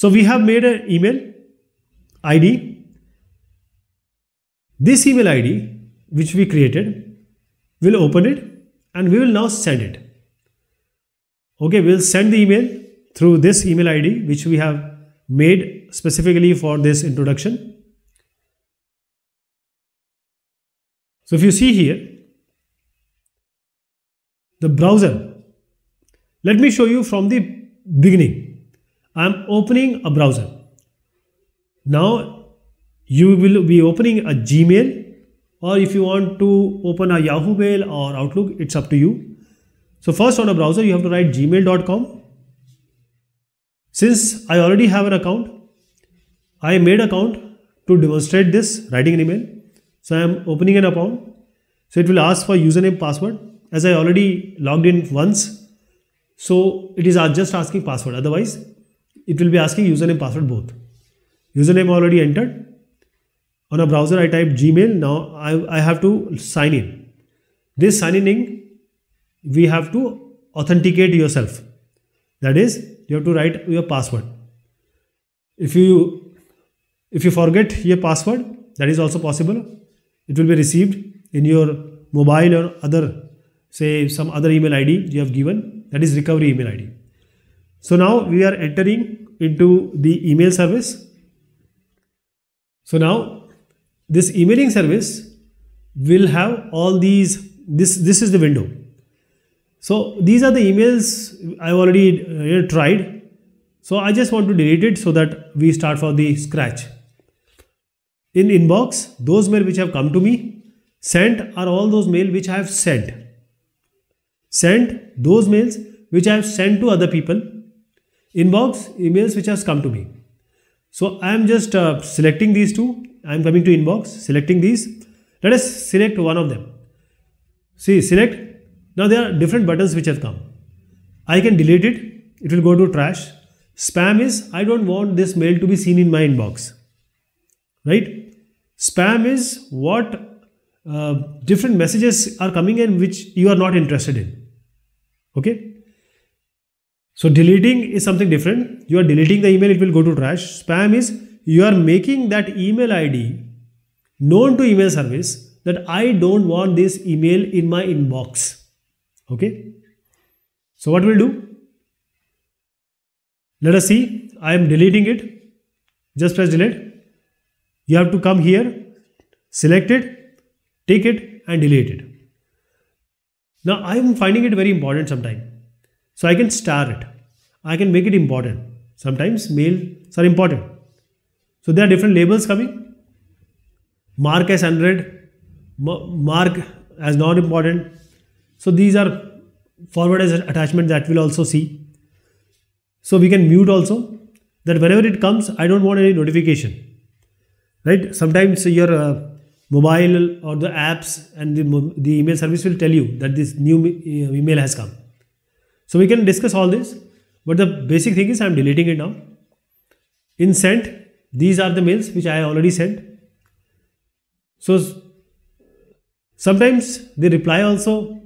So we have made an email ID. This email ID which we created, we'll open it and we will now send it. Okay, we'll send the email through this email ID which we have made specifically for this introduction. So if you see here, the browser, let me show you from the beginning. I am opening a browser. Now you will be opening a Gmail, or if you want to open a Yahoo Mail or Outlook, it's up to you. So first on a browser you have to write gmail.com. Since I already have an account, I made an account to demonstrate this, writing an email. So I am opening an account. So it will ask for username, password. As I already logged in once, so it is just asking password. Otherwise, it will be asking username, password both. Username already entered. On a browser, I type Gmail. Now I have to sign in. This signing in, we have to authenticate yourself. That is, you have to write your password. If you forget your password, that is also possible. It will be received in your mobile or other, say some other email ID you have given, that is recovery email ID. So now we are entering into the email service. So now this emailing service will have all these, this is the window. So these are the emails I already tried. So I just want to delete it so that we start from the scratch. In inbox, those mail which have come to me. Sent are all those mail which I have sent. Sent, those mails which I have sent to other people. Inbox, emails which has come to me. So I am just selecting these two. I am coming to inbox, selecting these. Let us select one of them. See, select. Now there are different buttons which have come. I can delete it. It will go to trash. Spam is, I don't want this mail to be seen in my inbox. Right? Spam is what different messages are coming in which you are not interested in. Okay. So deleting is something different. You are deleting the email, it will go to trash. Spam is you are making that email ID known to email service that I don't want this email in my inbox. Okay. So what we'll do? Let us see. I am deleting it. Just press delete. You have to come here, select it, take it and delete it. Now I am finding it very important sometimes. So I can star it. I can make it important. Sometimes mails are important. So there are different labels coming. Mark as unread, mark as not important. So these are forward as attachment that we'll also see. So we can mute also, that whenever it comes, I don't want any notification. Right? Sometimes your mobile or the apps and the email service will tell you that this new email has come. So we can discuss all this, but the basic thing is I am deleting it now. In sent, these are the mails which I already sent. So sometimes the reply also,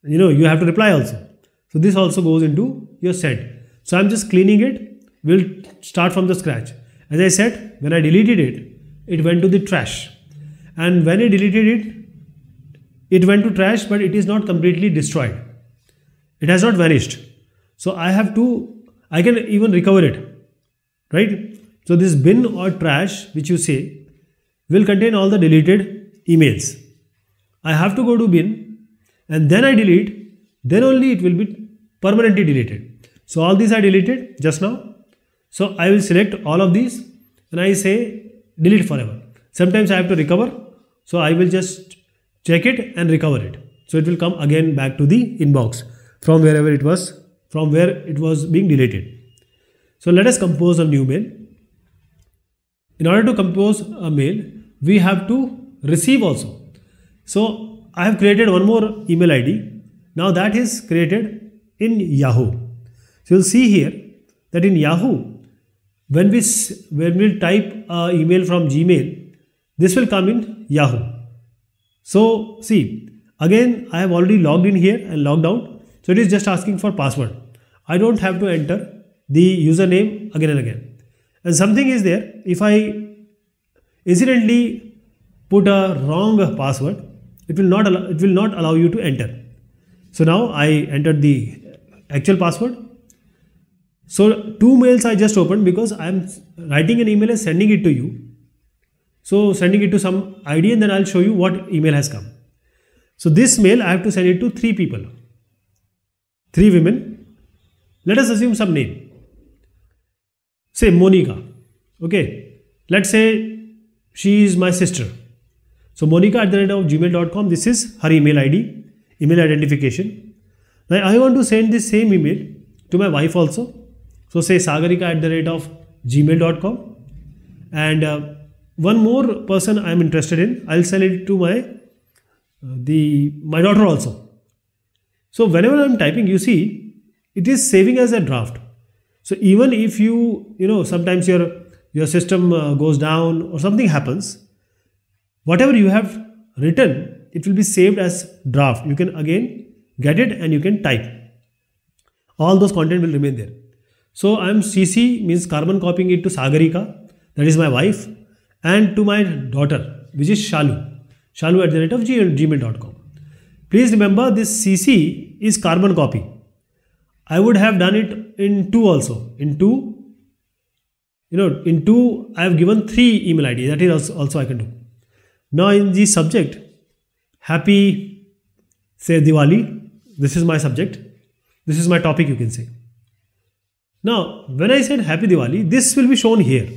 you have to reply also. So this also goes into your sent. So I'm just cleaning it. We'll start from the scratch. As I said, when I deleted it, it went to the trash. And when I deleted it, it went to trash, but it is not completely destroyed. It has not vanished. So I can even recover it. Right? So this bin or trash, which you say, will contain all the deleted emails. I have to go to bin and then I delete, then only it will be permanently deleted. So all these I deleted just now. So I will select all of these and I say delete forever. Sometimes I have to recover. So I will just check it and recover it. So it will come again back to the inbox from where it was being deleted. So let us compose a new mail. In order to compose a mail, we have to receive also. So I have created one more email ID. Now that is created in Yahoo. So you'll see here that in Yahoo, when we type an email from Gmail, this will come in Yahoo. So see, again I have already logged in here and logged out. So it is just asking for password. I don't have to enter the username again and again. and something is there. If I incidentally put a wrong password, it will not allow you to enter. So now I entered the actual password. So 2 mails I just opened because I am writing an email and sending it to you. So sending it to some ID, and then I'll show you what email has come. So this mail I have to send it to 3 people, 3 women. Let us assume some name. Say Monica. Okay. Let's say she is my sister. So monica@gmail.com. This is her email ID, email identification. Now I want to send this same email to my wife also. So say sagarika@gmail.com. And one more person I am interested in, I'll send it to my daughter also. So whenever I'm typing, you see, it is saving as a draft. So even if sometimes your system goes down or something happens, whatever you have written, it will be saved as draft. You can again get it and you can type. All those content will remain there. So I am CC means carbon copying it to Sagarika, that is my wife, and to my daughter, which is shalu@gmail.com. Please remember, this CC is carbon copy. I would have done it in 2 also. In 2 I have given 3 email ID. That is also I can do. Now in the subject, happy, say Diwali. This is my subject. This is my topic, you can say. Now when I said happy Diwali, this will be shown here.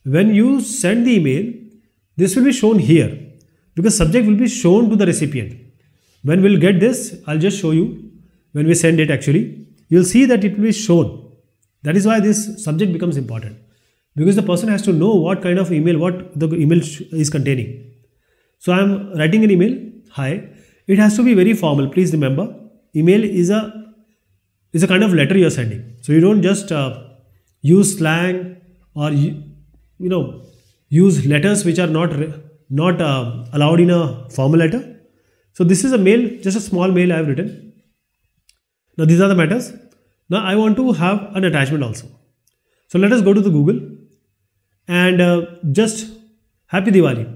When you send the email, this will be shown here, because subject will be shown to the recipient. When we'll get this, I'll just show you. When we send it, actually, you'll see that it will be shown. That is why this subject becomes important, because the person has to know what kind of email, what the email is containing. So I'm writing an email. Hi. It has to be very formal. Please remember, email is a kind of letter you're sending. So you don't just use slang or use letters which are not allowed in a formal letter. So this is a mail, just a small mail I have written. Now these are the matters. Now I want to have an attachment also. So let us go to the Google and just happy Diwali.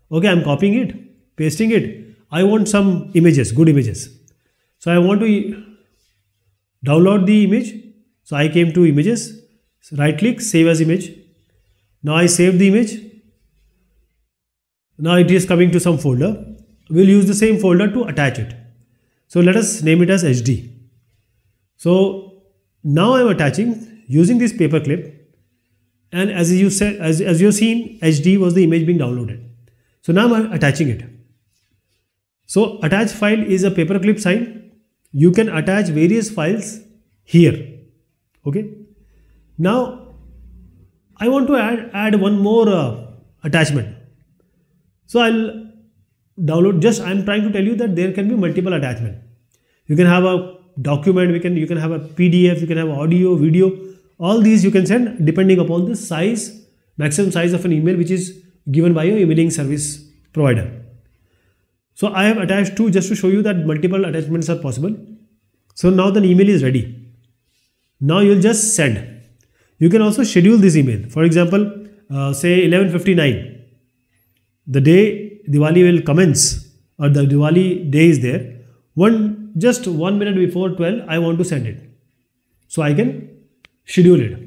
Okay, I'm copying it, pasting it. I want some images, good images. So I want to download the image. So I came to images, right click, save as image. Now I save the image. Now it is coming to some folder. We'll use the same folder to attach it. So let us name it as HD. So now I'm attaching using this paper clip, and as you said, as you've seen, HD was the image being downloaded. So now I'm attaching it. So attach file is a paperclip sign. You can attach various files here. Okay. Now I want to add one more attachment. So I'll download. I'm trying to tell you that there can be multiple attachment. You can have a document. You can have a PDF. You can have audio, video. All these you can send depending upon the size, maximum size of an email which is given by your emailing service provider. So I have attached 2 just to show you that multiple attachments are possible. So now the email is ready. Now you'll just send. You can also schedule this email. For example, say 11:59. The day Diwali will commence, or the Diwali day is there. Just 1 minute before 12, I want to send it. So I can schedule it.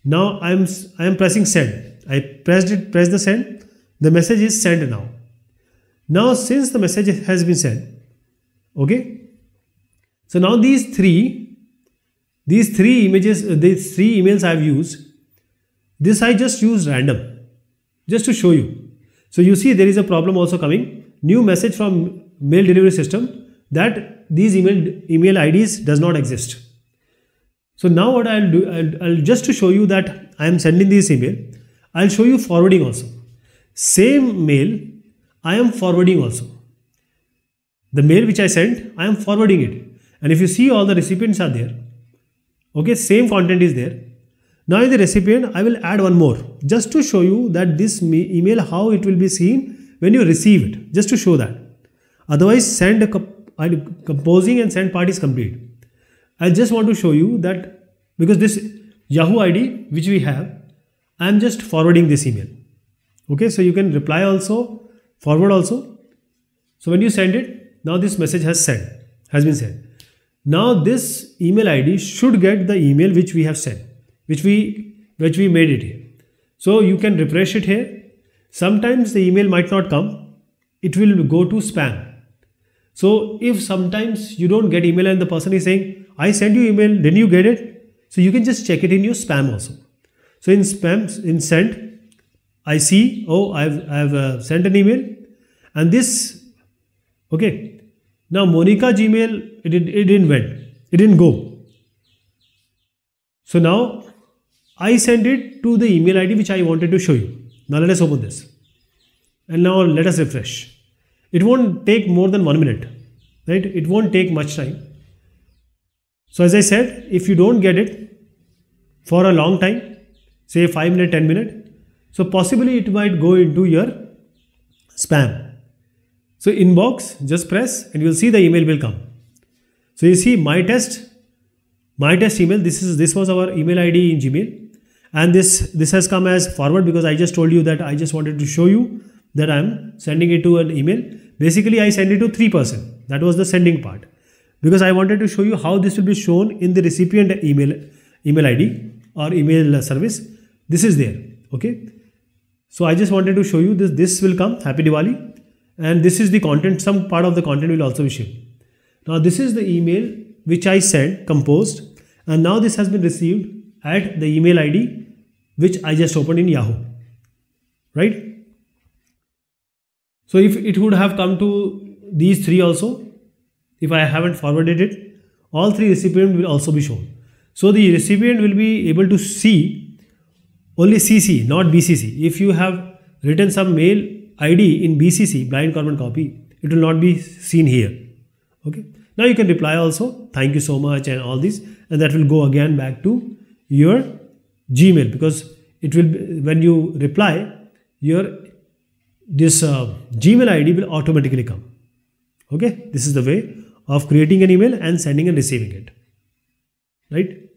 Now I am pressing send. I press the send. The message is sent now. Now since the message has been sent, okay. So now these three images, these 3 emails I have used. This I just used random, just to show you. So you see there is a problem also coming. New message from mail delivery system that these email IDs does not exist. So now what I'll do, I'll just to show you that I am sending this email, I'll show you forwarding also. Same mail I am forwarding also. The mail which I sent, I am forwarding it. And if you see, all the recipients are there. Okay, same content is there. Now in the recipient, I will add one more just to show you that this email, how it will be seen when you receive it, just to show that. Otherwise, composing and send part is complete. I just want to show you that because this Yahoo ID which we have, I am just forwarding this email. Okay, so you can reply also, forward also. So when you send it, now this message has been sent. Now this email ID should get the email which we have sent, which we made it here. So you can refresh it here. Sometimes the email might not come. It will go to spam. So if sometimes you don't get email and the person is saying, I sent you email, didn't you get it? So you can just check it in your spam also. So in spam, in sent, I see, oh, I've sent an email, and this, okay. Now Monica Gmail, it didn't go. So now I sent it to the email ID which I wanted to show you. Now let us open this. And now let us refresh. It won't take more than 1 minute, right? It won't take much time. So as I said, if you don't get it for a long time, say 5 minutes, 10 minutes, so possibly it might go into your spam. So inbox, just press and you will see the email will come. So you see my test email, this was our email ID in Gmail, and this has come as forward because I just told you that I just wanted to show you that I am sending it to an email. Basically I send it to 3 person. That was the sending part, because I wanted to show you how this will be shown in the recipient email ID or email service. This is there, okay. So I just wanted to show you this will come, Happy Diwali, and this is the content. Some part of the content will also be shown. Now this is the email which I sent, composed, and now this has been received at the email ID which I just opened in Yahoo, right? So if it would have come to these 3 also, if I haven't forwarded it, all 3 recipients will also be shown. So the recipient will be able to see only CC, not BCC. If you have written some mail ID in BCC, blind carbon copy, it will not be seen here. Okay. Now you can reply also, thank you so much and all this, and that will go again back to your Gmail, because it will be, when you reply, this Gmail ID will automatically come. Okay. This is the way of creating an email and sending and receiving it. Right.